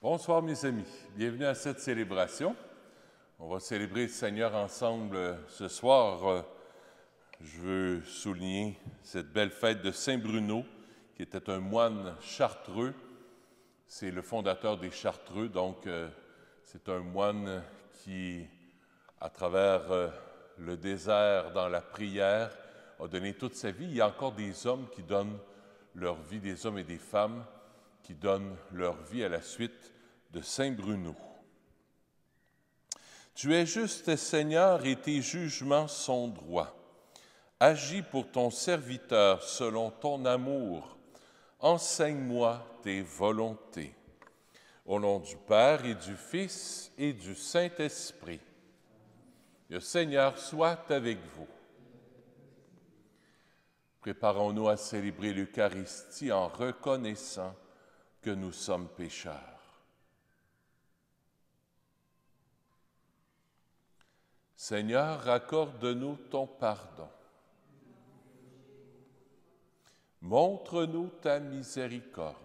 Bonsoir mes amis, bienvenue à cette célébration. On va célébrer le Seigneur ensemble ce soir. Je veux souligner cette belle fête de Saint-Bruno, qui était un moine chartreux. C'est le fondateur des Chartreux, donc c'est un moine qui, à travers le désert, dans la prière, a donné toute sa vie. Il y a encore des hommes qui donnent leur vie, des hommes et des femmes qui donnent leur vie à la suite de Saint-Bruno. Tu es juste, Seigneur, et tes jugements sont droits. Agis pour ton serviteur selon ton amour. Enseigne-moi tes volontés. Au nom du Père et du Fils et du Saint-Esprit. Le Seigneur soit avec vous. Préparons-nous à célébrer l'Eucharistie en reconnaissant que nous sommes pécheurs. Seigneur, accorde-nous ton pardon. Montre-nous ta miséricorde.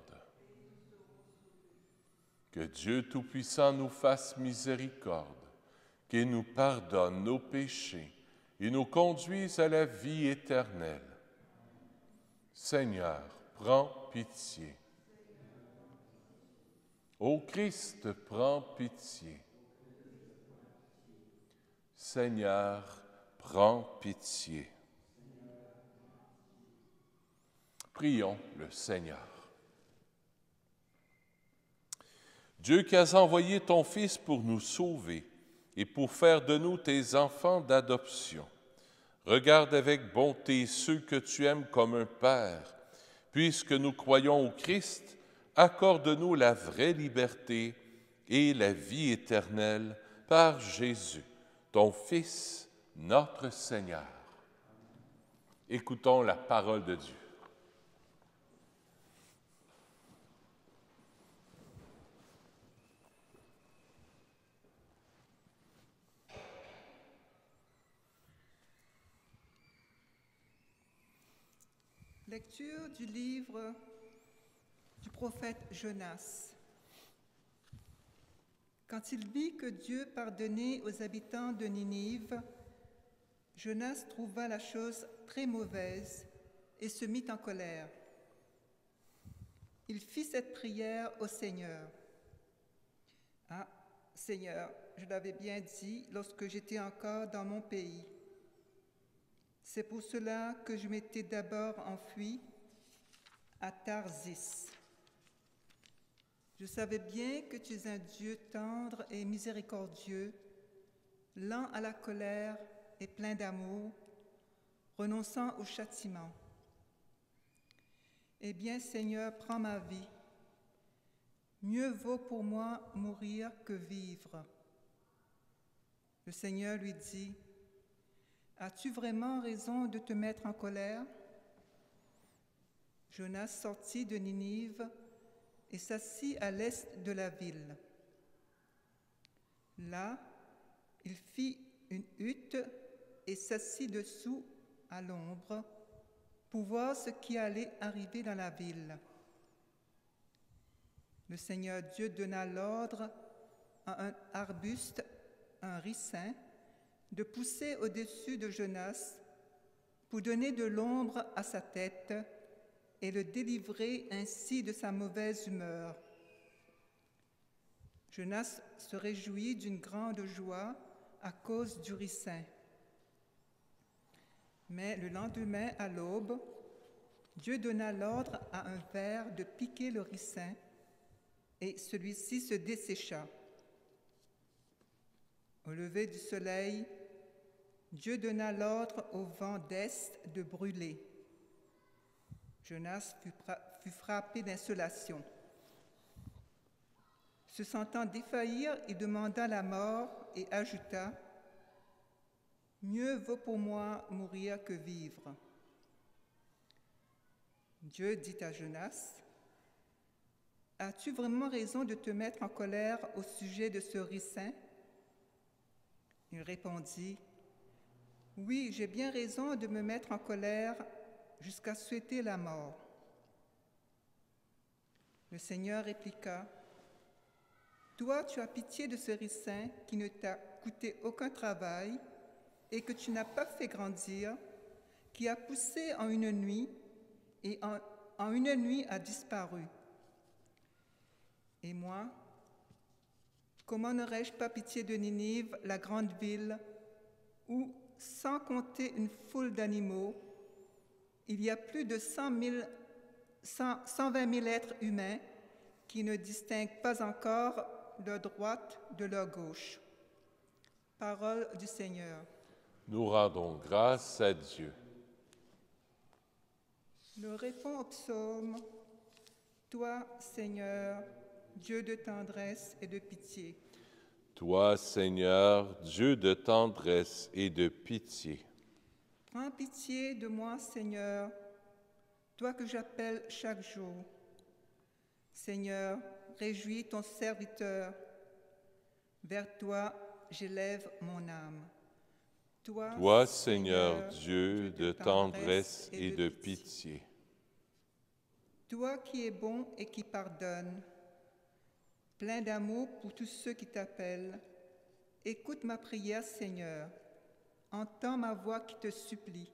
Que Dieu Tout-Puissant nous fasse miséricorde, qu'il nous pardonne nos péchés et nous conduise à la vie éternelle. Seigneur, prends pitié. Ô Christ, prends pitié. Seigneur, prends pitié. Prions le Seigneur. Dieu qui as envoyé ton Fils pour nous sauver et pour faire de nous tes enfants d'adoption, regarde avec bonté ceux que tu aimes comme un Père. Puisque nous croyons au Christ, accorde-nous la vraie liberté et la vie éternelle par Jésus, ton Fils, notre Seigneur. Écoutons la parole de Dieu. Lecture du livre du prophète Jonas. Quand il vit que Dieu pardonnait aux habitants de Ninive, Jonas trouva la chose très mauvaise et se mit en colère. Il fit cette prière au Seigneur. « Ah, Seigneur, je l'avais bien dit lorsque j'étais encore dans mon pays. C'est pour cela que je m'étais d'abord enfui à Tarsis. Je savais bien que tu es un Dieu tendre et miséricordieux, lent à la colère et plein d'amour, renonçant au châtiment. Eh bien, Seigneur, prends ma vie. Mieux vaut pour moi mourir que vivre. » Le Seigneur lui dit, « As-tu vraiment raison de te mettre en colère ?» Jonas sortit de Ninive et s'assit à l'est de la ville. Là, il fit une hutte et s'assit dessous à l'ombre pour voir ce qui allait arriver dans la ville. Le Seigneur Dieu donna l'ordre à un arbuste, un ricin, de pousser au-dessus de Jonas pour donner de l'ombre à sa tête et le délivrer ainsi de sa mauvaise humeur. Jonas se réjouit d'une grande joie à cause du ricin. Mais le lendemain, à l'aube, Dieu donna l'ordre à un ver de piquer le ricin et celui-ci se dessécha. Au lever du soleil, Dieu donna l'ordre au vent d'est de brûler. Jonas fut frappé d'insolation. Se sentant défaillir, il demanda la mort et ajouta « Mieux vaut pour moi mourir que vivre. » Dieu dit à Jonas « As-tu vraiment raison de te mettre en colère au sujet de ce ricin ?» Il répondit « Oui, j'ai bien raison de me mettre en colère jusqu'à souhaiter la mort. » Le Seigneur répliqua Toi, tu as pitié de ce ricin qui ne t'a coûté aucun travail et que tu n'as pas fait grandir, qui a poussé en une nuit et en une nuit a disparu. Et moi, comment n'aurais-je pas pitié de Ninive, la grande ville, où, sans compter une foule d'animaux, il y a plus de 120 000 êtres humains qui ne distinguent pas encore leur droite de leur gauche. Parole du Seigneur. Nous rendons grâce à Dieu. Nous répond au psaume, « Toi, Seigneur, Dieu de tendresse et de pitié. » Toi, Seigneur, Dieu de tendresse et de pitié. Prends pitié de moi, Seigneur, toi que j'appelle chaque jour. Seigneur, réjouis ton serviteur. Vers toi, j'élève mon âme. Toi, Seigneur, Dieu de tendresse et de pitié. Toi qui es bon et qui pardonnes, plein d'amour pour tous ceux qui t'appellent, écoute ma prière, Seigneur. Entends ma voix qui te supplie.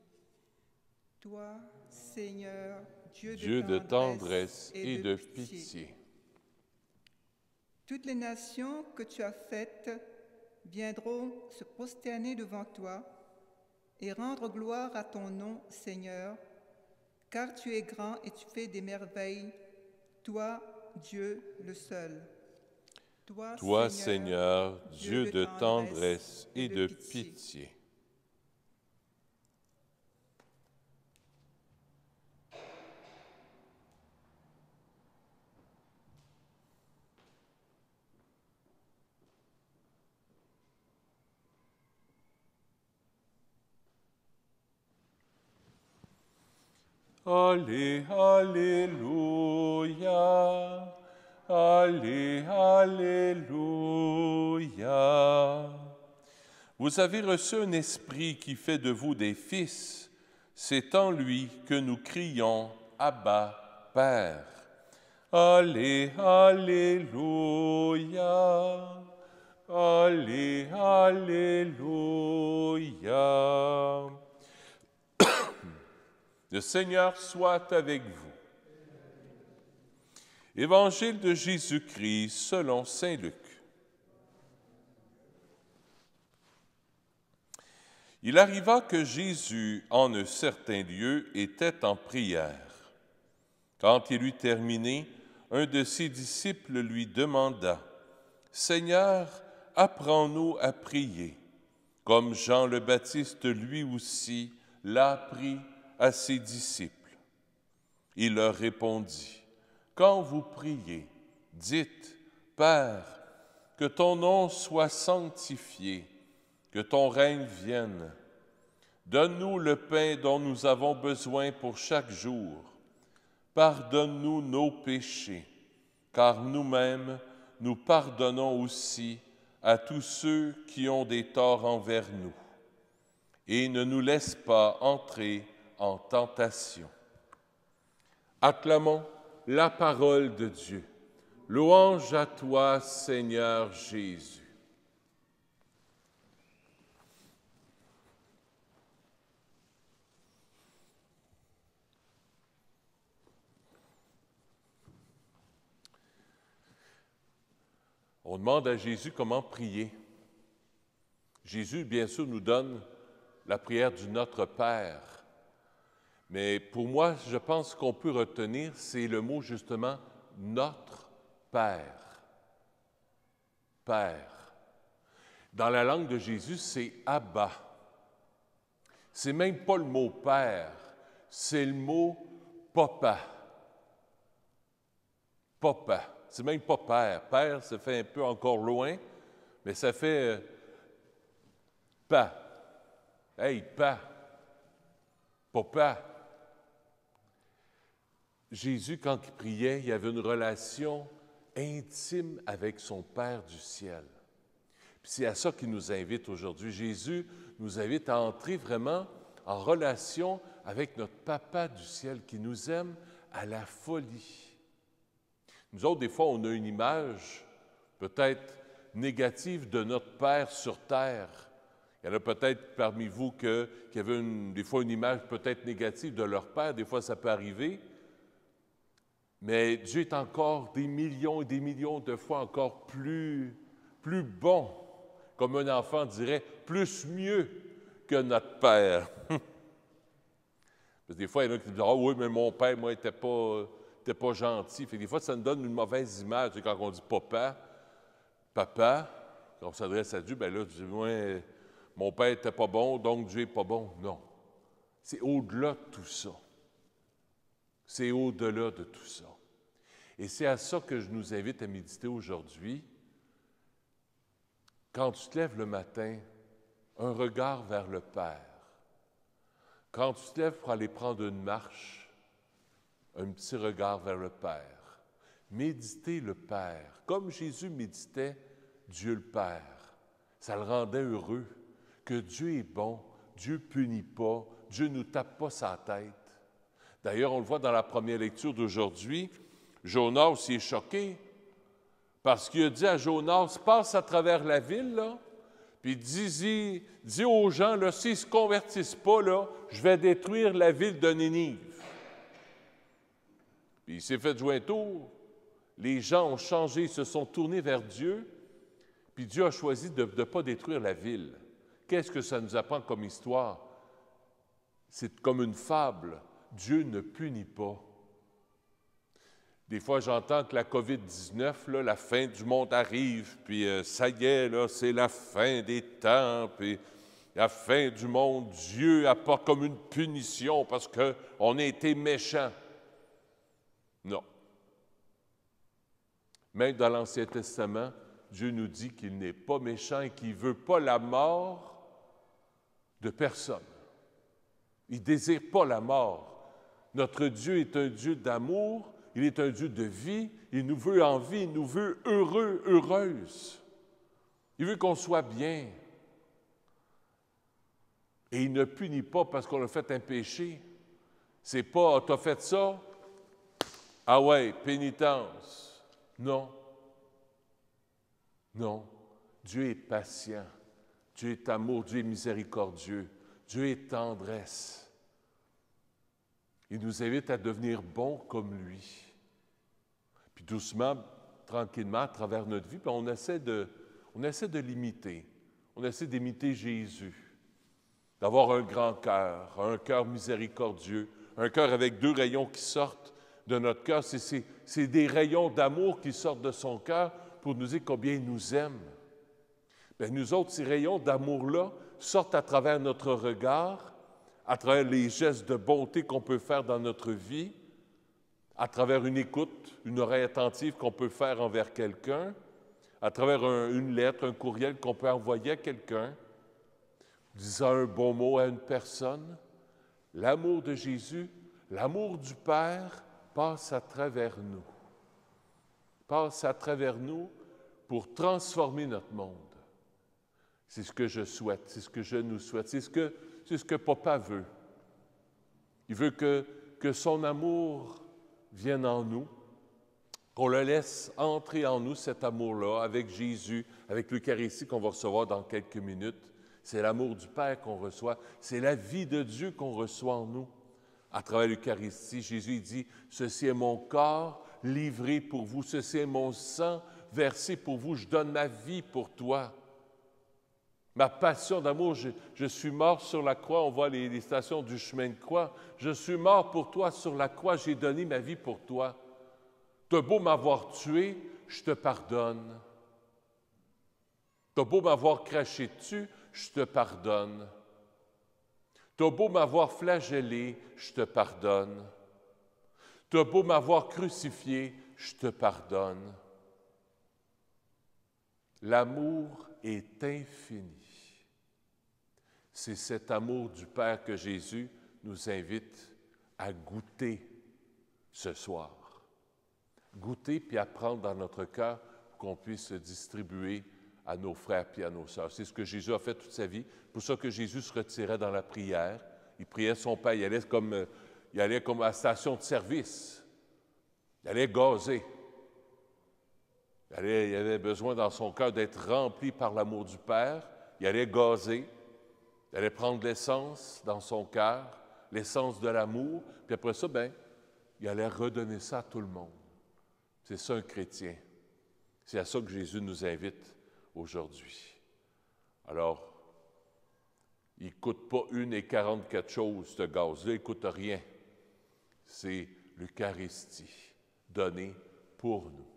Toi, Seigneur, Dieu de tendresse et de pitié. Toutes les nations que tu as faites viendront se prosterner devant toi et rendre gloire à ton nom, Seigneur, car tu es grand et tu fais des merveilles, toi, Dieu le seul. Toi, Seigneur, Dieu de tendresse et de pitié. Allez, alléluia, allez, alléluia. Vous avez reçu un esprit qui fait de vous des fils. C'est en lui que nous crions Abba, Père. Allez, alléluia, allez, alléluia. Le Seigneur soit avec vous. Évangile de Jésus-Christ selon saint Luc. Il arriva que Jésus, en un certain lieu, était en prière. Quand il eut terminé, un de ses disciples lui demanda, « Seigneur, apprends-nous à prier, comme Jean le Baptiste lui aussi l'a appris à ses disciples. » Il leur répondit, « Quand vous priez, dites, Père, que ton nom soit sanctifié, que ton règne vienne. Donne-nous le pain dont nous avons besoin pour chaque jour. Pardonne-nous nos péchés, car nous-mêmes, nous pardonnons aussi à tous ceux qui ont des torts envers nous. Et ne nous laisse pas entrer en tentation. » Acclamons la parole de Dieu. Louange à toi, Seigneur Jésus. On demande à Jésus comment prier. Jésus, bien sûr, nous donne la prière du Notre Père. Mais pour moi, je pense qu'on peut retenir, c'est le mot justement « Notre Père ». Père. Dans la langue de Jésus, c'est « Abba ». C'est même pas le mot « Père », c'est le mot « Papa ». Papa. C'est même pas père. Père, ça fait un peu encore loin, mais ça fait pa. Hey, pa. Papa. Jésus, quand il priait, il avait une relation intime avec son Père du ciel. Puis c'est à ça qu'il nous invite aujourd'hui. Jésus nous invite à entrer vraiment en relation avec notre Papa du ciel qui nous aime à la folie. Nous autres, des fois, on a une image, peut-être négatives de notre Père sur terre. Il y en a peut-être parmi vous qui avaient des fois une image peut-être négative de leur Père, des fois ça peut arriver, mais Dieu est encore des millions et des millions de fois encore plus bon, comme un enfant dirait, plus mieux que notre Père. Parce que des fois, il y en a qui disent « Ah oui, mais mon père, moi, n'était pas gentil. » Fait que des fois, ça nous donne une mauvaise image. Tu sais, quand on dit « papa », quand on s'adresse à Dieu, bien là, tu dis « Moi, mon père n'était pas bon, donc Dieu n'est pas bon. » Non. C'est au-delà de tout ça. C'est au-delà de tout ça. Et c'est à ça que je nous invite à méditer aujourd'hui. Quand tu te lèves le matin, un regard vers le Père. Quand tu te lèves pour aller prendre une marche, un petit regard vers le Père. Méditer le Père, comme Jésus méditait Dieu le Père. Ça le rendait heureux, que Dieu est bon, Dieu ne punit pas, Dieu ne nous tape pas sa tête. D'ailleurs, on le voit dans la première lecture d'aujourd'hui, Jonas est choqué parce qu'il a dit à Jonas, passe à travers la ville, là, puis dis aux gens, là, s'ils ne se convertissent pas, là, je vais détruire la ville de Ninive. Puis il s'est fait jouer un tour. Les gens ont changé, ils se sont tournés vers Dieu, puis Dieu a choisi de ne pas détruire la ville. Qu'est-ce que ça nous apprend comme histoire? C'est comme une fable. Dieu ne punit pas. Des fois, j'entends que la COVID-19, là, la fin du monde arrive, puis ça y est, là, c'est la fin des temps, puis la fin du monde, Dieu apporte comme une punition parce qu'on a été méchants. Non. Même dans l'Ancien Testament, Dieu nous dit qu'il n'est pas méchant et qu'il ne veut pas la mort de personne. Il ne désire pas la mort. Notre Dieu est un Dieu d'amour, il est un Dieu de vie, il nous veut en vie, il nous veut heureux, heureuses. Il veut qu'on soit bien. Et il ne punit pas parce qu'on a fait un péché. C'est pas « t'as fait ça, ah ouais, pénitence ». Non. Non. Dieu est patient. Dieu est amour, Dieu est miséricordieux. Dieu est tendresse. Il nous invite à devenir bons comme lui. Puis doucement, tranquillement, à travers notre vie, puis on essaie de l'imiter. On essaie d'imiter Jésus. D'avoir un grand cœur, un cœur miséricordieux, un cœur avec deux rayons qui sortent de notre cœur. C'est des rayons d'amour qui sortent de son cœur pour nous dire combien il nous aime. Bien, nous autres, ces rayons d'amour-là sortent à travers notre regard, à travers les gestes de bonté qu'on peut faire dans notre vie, à travers une écoute, une oreille attentive qu'on peut faire envers quelqu'un, à travers une lettre, un courriel qu'on peut envoyer à quelqu'un, disant un bon mot à une personne. L'amour de Jésus, l'amour du Père passe à travers nous. Passe à travers nous pour transformer notre monde. C'est ce que je souhaite, c'est ce que je nous souhaite, c'est ce que Papa veut. Il veut que son amour vienne en nous, qu'on le laisse entrer en nous, cet amour-là, avec Jésus, avec l'Eucharistie qu'on va recevoir dans quelques minutes. C'est l'amour du Père qu'on reçoit, c'est la vie de Dieu qu'on reçoit en nous. À travers l'Eucharistie, Jésus dit « Ceci est mon corps livré pour vous, ceci est mon sang versé pour vous, je donne ma vie pour toi. » Ma passion d'amour, je suis mort sur la croix, on voit les stations du chemin de croix. Je suis mort pour toi sur la croix, j'ai donné ma vie pour toi. T'as beau m'avoir tué, je te pardonne. T'as beau m'avoir craché dessus, je te pardonne. T'as beau m'avoir flagellé, je te pardonne. T'as beau m'avoir crucifié, je te pardonne. L'amour est infini. C'est cet amour du Père que Jésus nous invite à goûter ce soir. Goûter puis à prendre dans notre cœur pour qu'on puisse se distribuer à nos frères puis à nos sœurs. C'est ce que Jésus a fait toute sa vie. C'est pour ça que Jésus se retirait dans la prière. Il priait son Père. Il allait comme à la station de service. Il allait gazer. Il avait besoin dans son cœur d'être rempli par l'amour du Père. Il allait gazer, il allait prendre l'essence dans son cœur, l'essence de l'amour, puis après ça, il allait redonner ça à tout le monde. C'est ça un chrétien. C'est à ça que Jésus nous invite aujourd'hui. Alors, il ne coûte pas 1,44 choses, ce gaz-là, il ne coûte rien. C'est l'Eucharistie, donnée pour nous.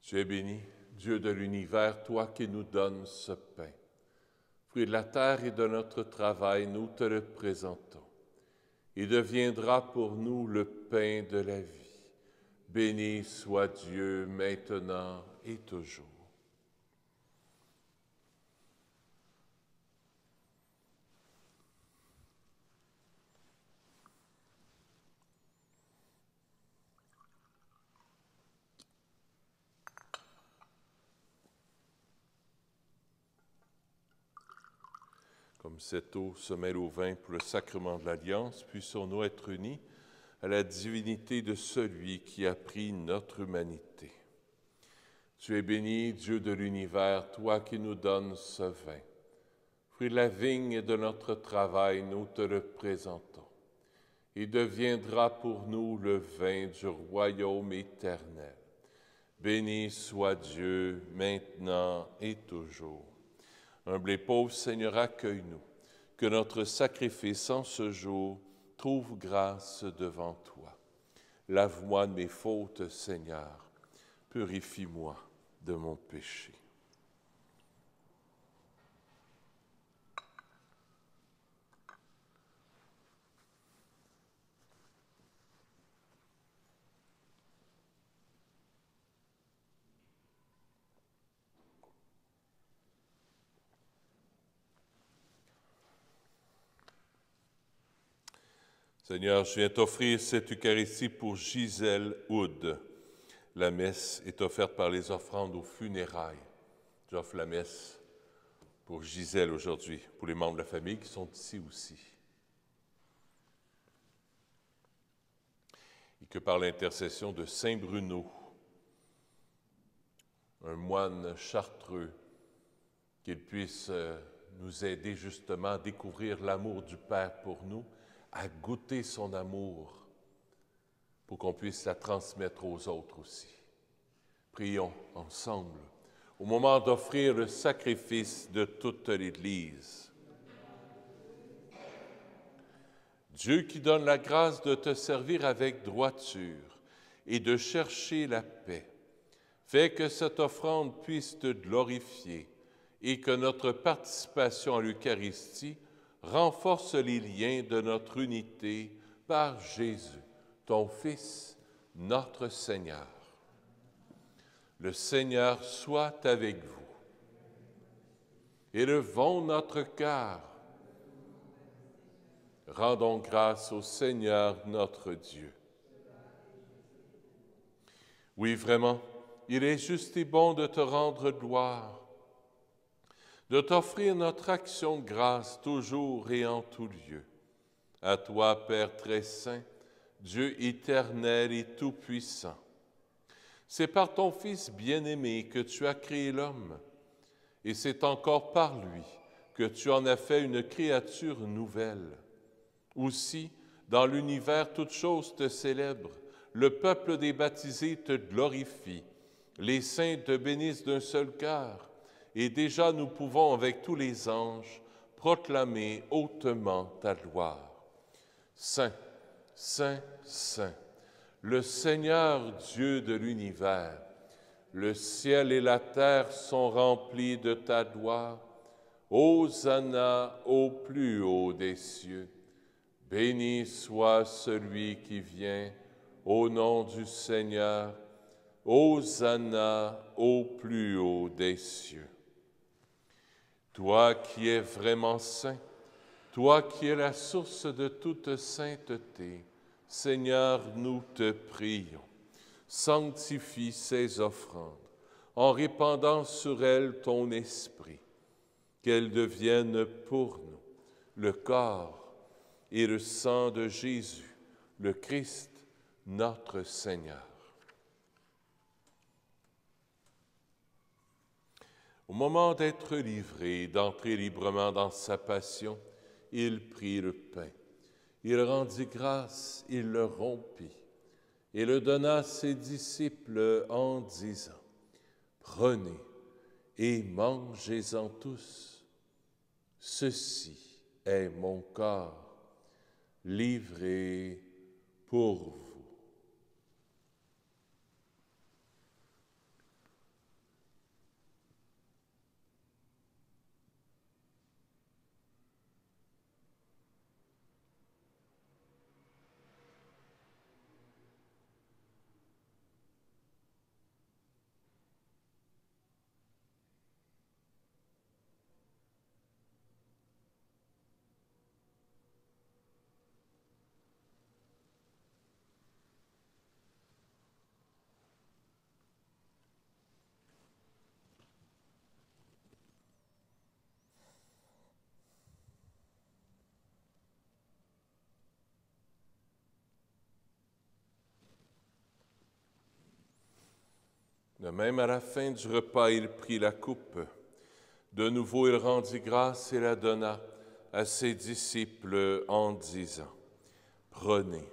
Tu es béni, Dieu de l'univers, toi qui nous donnes ce pain. Fruit de la terre et de notre travail, nous te le présentons. Il deviendra pour nous le pain de la vie. Béni soit Dieu maintenant et toujours. Comme cette eau se mêle au vin pour le sacrement de l'Alliance, puissons-nous être unis à la divinité de celui qui a pris notre humanité. Tu es béni, Dieu de l'univers, toi qui nous donnes ce vin. Fruit de la vigne et de notre travail, nous te le présentons. Il deviendra pour nous le vin du royaume éternel. Béni soit Dieu, maintenant et toujours. Humble et pauvre Seigneur, accueille-nous, que notre sacrifice en ce jour trouve grâce devant toi. Lave-moi de mes fautes, Seigneur, purifie-moi de mon péché. Seigneur, je viens t'offrir cette Eucharistie pour Gisèle Houd. La messe est offerte par les offrandes aux funérailles. J'offre la messe pour Gisèle aujourd'hui, pour les membres de la famille qui sont ici aussi. Et que par l'intercession de Saint Bruno, un moine chartreux, qu'il puisse nous aider justement à découvrir l'amour du Père pour nous, à goûter son amour pour qu'on puisse la transmettre aux autres aussi. Prions ensemble au moment d'offrir le sacrifice de toute l'Église. Dieu qui donne la grâce de te servir avec droiture et de chercher la paix, fais que cette offrande puisse te glorifier et que notre participation à l'Eucharistie renforce les liens de notre unité par Jésus, ton Fils, notre Seigneur. Le Seigneur soit avec vous. Élevons notre cœur. Rendons grâce au Seigneur notre Dieu. Oui, vraiment, il est juste et bon de te rendre gloire, de t'offrir notre action de grâce toujours et en tout lieu. À toi, Père très saint, Dieu éternel et tout-puissant. C'est par ton Fils bien-aimé que tu as créé l'homme, et c'est encore par lui que tu en as fait une créature nouvelle. Aussi, dans l'univers, toutes choses te célèbrent, le peuple des baptisés te glorifie, les saints te bénissent d'un seul cœur, et déjà nous pouvons, avec tous les anges, proclamer hautement ta gloire. Saint, Saint, Saint, le Seigneur Dieu de l'univers. Le ciel et la terre sont remplis de ta gloire. Hosanna au plus haut des cieux. Béni soit celui qui vient au nom du Seigneur. Hosanna au plus haut des cieux. Toi qui es vraiment saint, toi qui es la source de toute sainteté, Seigneur, nous te prions. Sanctifie ces offrandes en répandant sur elles ton esprit, qu'elles deviennent pour nous le corps et le sang de Jésus, le Christ, notre Seigneur. Au moment d'être livré, d'entrer librement dans sa passion, il prit le pain. Il rendit grâce, il le rompit et le donna à ses disciples en disant, « Prenez et mangez-en tous. Ceci est mon corps, livré pour vous. » De même, à la fin du repas, il prit la coupe. De nouveau, il rendit grâce et la donna à ses disciples en disant, « Prenez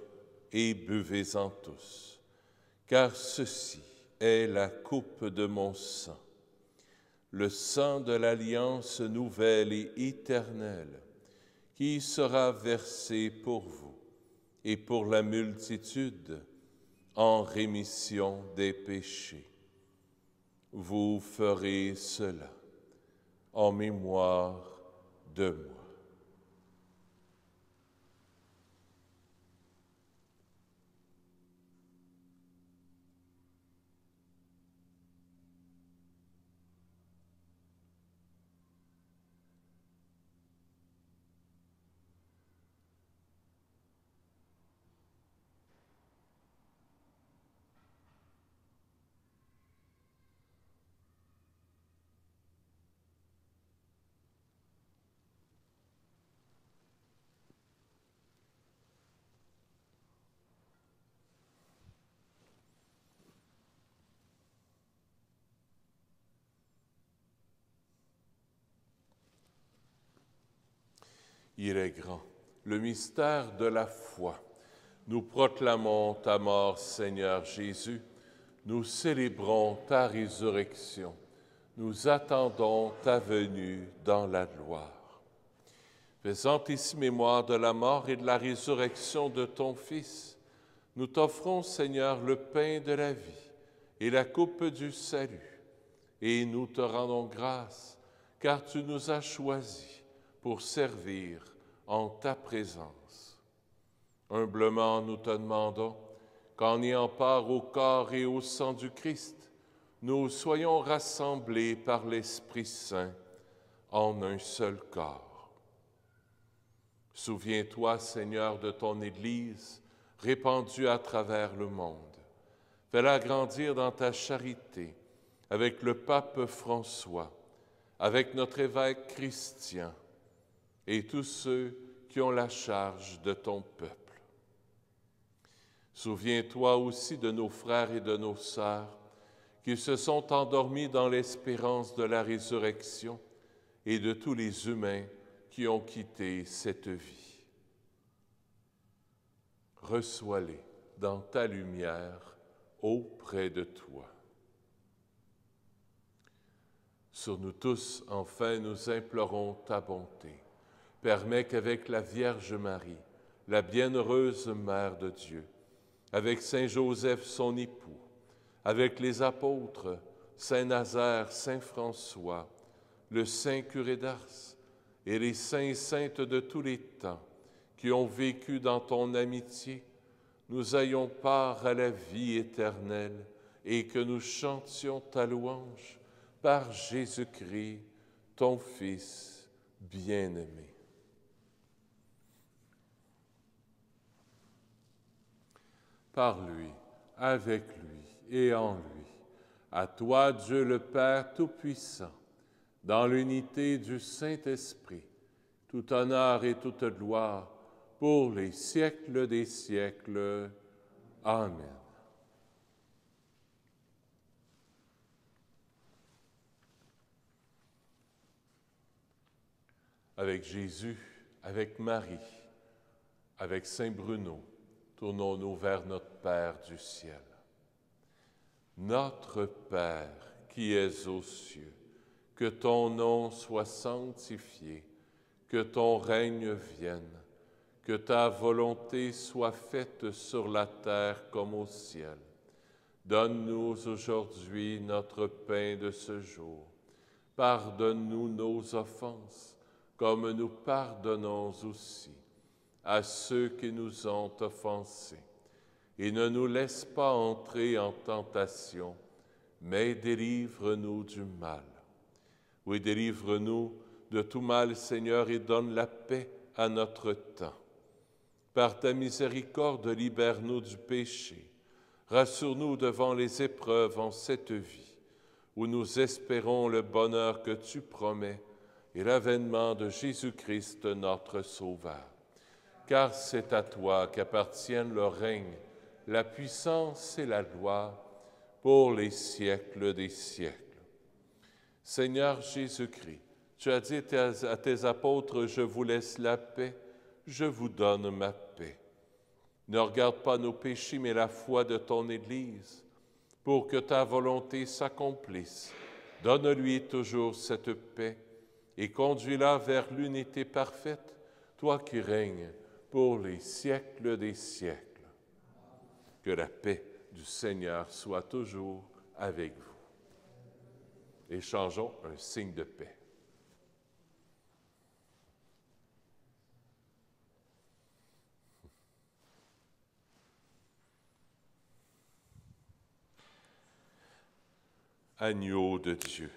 et buvez-en tous, car ceci est la coupe de mon sang, le sang de l'alliance nouvelle et éternelle, qui sera versé pour vous et pour la multitude en rémission des péchés. Vous ferez cela en mémoire de moi. » Il est grand, le mystère de la foi. Nous proclamons ta mort, Seigneur Jésus. Nous célébrons ta résurrection. Nous attendons ta venue dans la gloire. Faisant ici mémoire de la mort et de la résurrection de ton Fils, nous t'offrons, Seigneur, le pain de la vie et la coupe du salut. Et nous te rendons grâce, car tu nous as choisis pour servir en ta présence. Humblement, nous te demandons qu'en ayant part au corps et au sang du Christ, nous soyons rassemblés par l'Esprit Saint en un seul corps. Souviens-toi, Seigneur, de ton Église répandue à travers le monde. Fais-la grandir dans ta charité avec le pape François, avec notre évêque Christian et tous ceux qui ont la charge de ton peuple. Souviens-toi aussi de nos frères et de nos sœurs qui se sont endormis dans l'espérance de la résurrection et de tous les humains qui ont quitté cette vie. Reçois-les dans ta lumière auprès de toi. Sur nous tous, enfin, nous implorons ta bonté. Permets qu'avec la Vierge Marie, la bienheureuse Mère de Dieu, avec Saint Joseph son époux, avec les apôtres, Saint Nazaire, Saint François, le Saint curé d'Ars et les saints et saintes de tous les temps qui ont vécu dans ton amitié, nous ayons part à la vie éternelle et que nous chantions ta louange par Jésus-Christ, ton Fils bien-aimé. Par lui, avec lui et en lui, à toi Dieu le Père Tout-Puissant, dans l'unité du Saint-Esprit, tout honneur et toute gloire pour les siècles des siècles. Amen. Avec Jésus, avec Marie, avec Saint Bruno, tournons-nous vers notre Père du ciel. Notre Père qui es aux cieux, que ton nom soit sanctifié, que ton règne vienne, que ta volonté soit faite sur la terre comme au ciel. Donne-nous aujourd'hui notre pain de ce jour. Pardonne-nous nos offenses, comme nous pardonnons aussi à ceux qui nous ont offensés. Et ne nous laisse pas entrer en tentation, mais délivre-nous du mal. Oui, délivre-nous de tout mal, Seigneur, et donne la paix à notre temps. Par ta miséricorde, libère-nous du péché. Rassure-nous devant les épreuves en cette vie, où nous espérons le bonheur que tu promets et l'avènement de Jésus-Christ, notre Sauveur. Car c'est à toi qu'appartiennent le règne, la puissance et la gloire pour les siècles des siècles. Seigneur Jésus-Christ, tu as dit à tes apôtres, « Je vous laisse la paix, je vous donne ma paix. » Ne regarde pas nos péchés, mais la foi de ton Église, pour que ta volonté s'accomplisse. Donne-lui toujours cette paix et conduis-la vers l'unité parfaite, toi qui règnes pour les siècles des siècles. Que la paix du Seigneur soit toujours avec vous. Échangeons un signe de paix. Agneau de Dieu,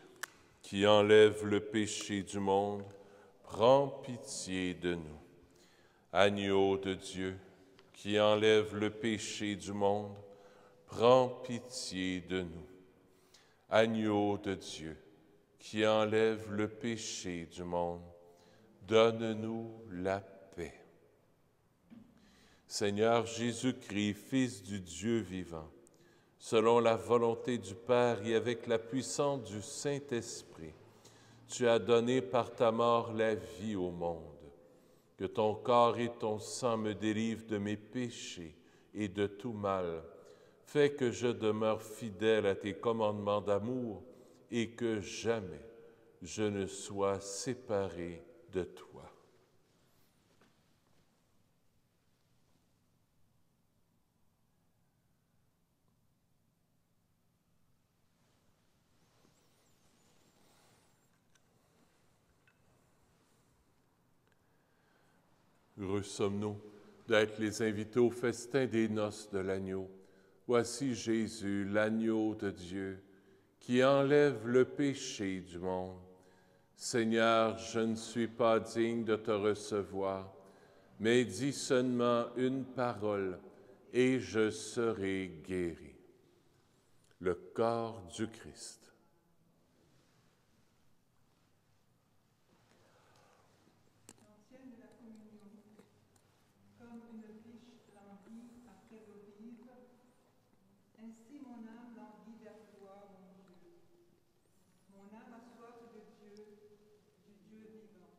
qui enlève le péché du monde, prends pitié de nous. Agneau de Dieu, qui enlève le péché du monde, prends pitié de nous. Agneau de Dieu, qui enlève le péché du monde, donne-nous la paix. Seigneur Jésus-Christ, Fils du Dieu vivant, selon la volonté du Père et avec la puissance du Saint-Esprit, tu as donné par ta mort la vie au monde. Que ton corps et ton sang me délivrent de mes péchés et de tout mal. Fais que je demeure fidèle à tes commandements d'amour et que jamais je ne sois séparé de toi. Heureux sommes-nous d'être les invités au festin des noces de l'agneau. Voici Jésus, l'agneau de Dieu, qui enlève le péché du monde. Seigneur, je ne suis pas digne de te recevoir, mais dis seulement une parole, et je serai guéri. Le corps du Christ. Ainsi mon âme languit vers toi, mon Dieu. Mon âme a soif de Dieu, du Dieu vivant.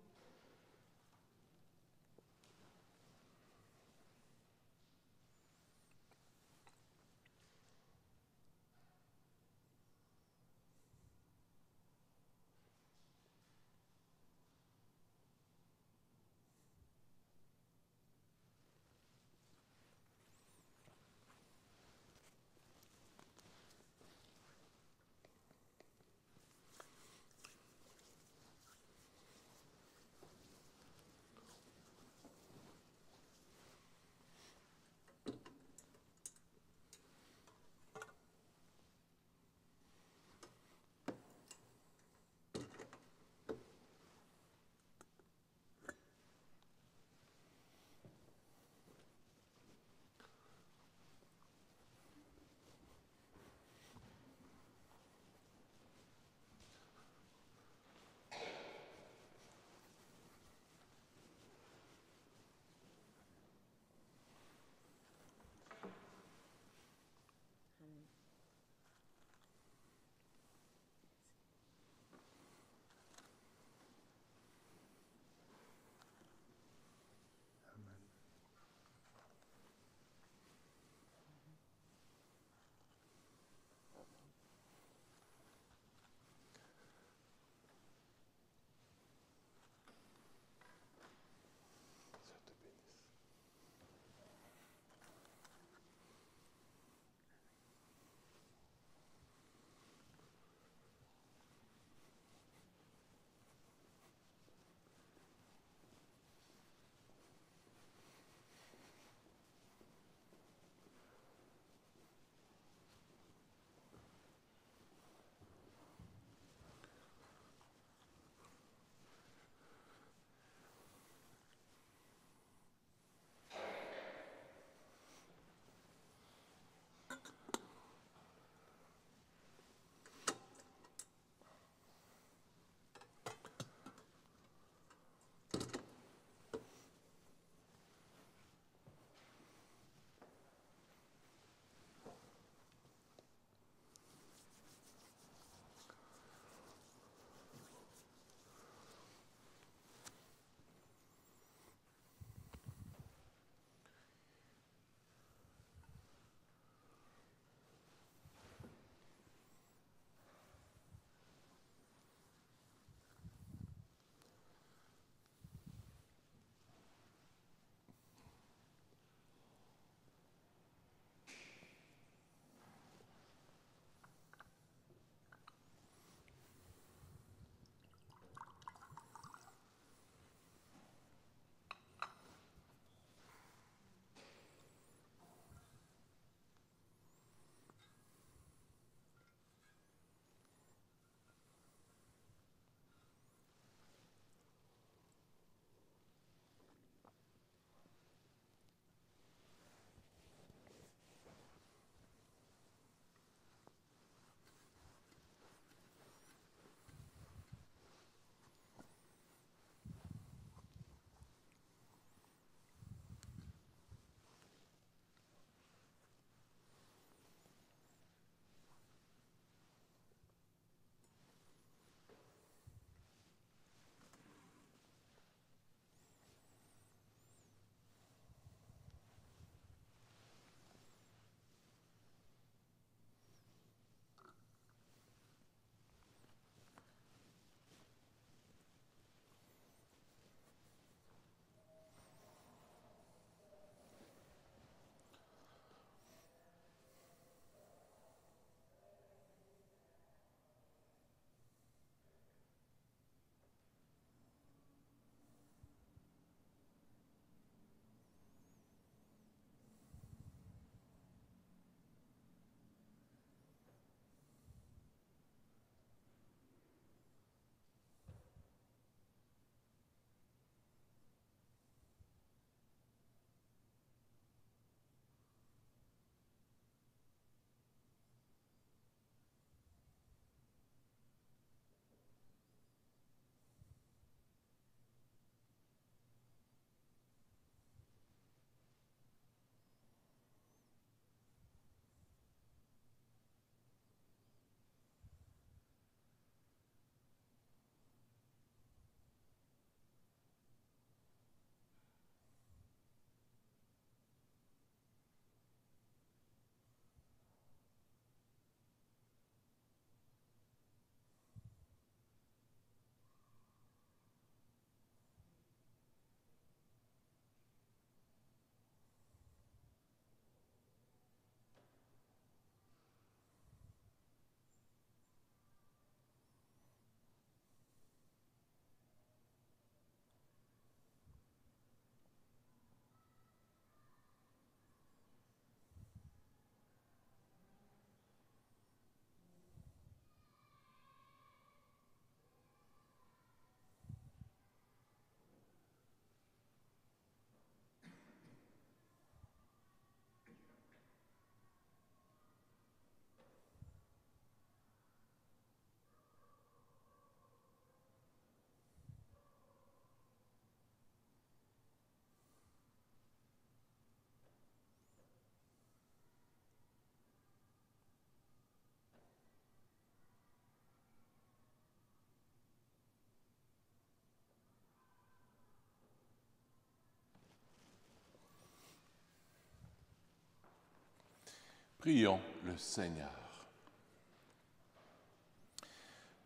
Prions le Seigneur.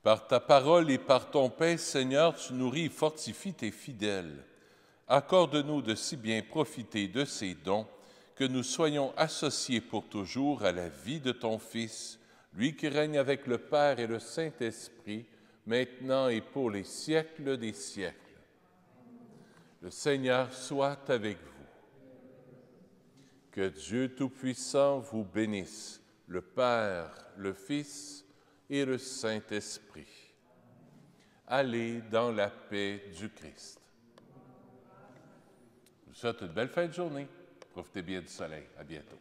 Par ta parole et par ton pain, Seigneur, tu nourris et fortifies tes fidèles. Accorde-nous de si bien profiter de ces dons que nous soyons associés pour toujours à la vie de ton Fils, lui qui règne avec le Père et le Saint-Esprit, maintenant et pour les siècles des siècles. Le Seigneur soit avec vous. Que Dieu Tout-Puissant vous bénisse, le Père, le Fils et le Saint-Esprit. Allez dans la paix du Christ. Je vous souhaite une belle fin de journée. Profitez bien du soleil. À bientôt.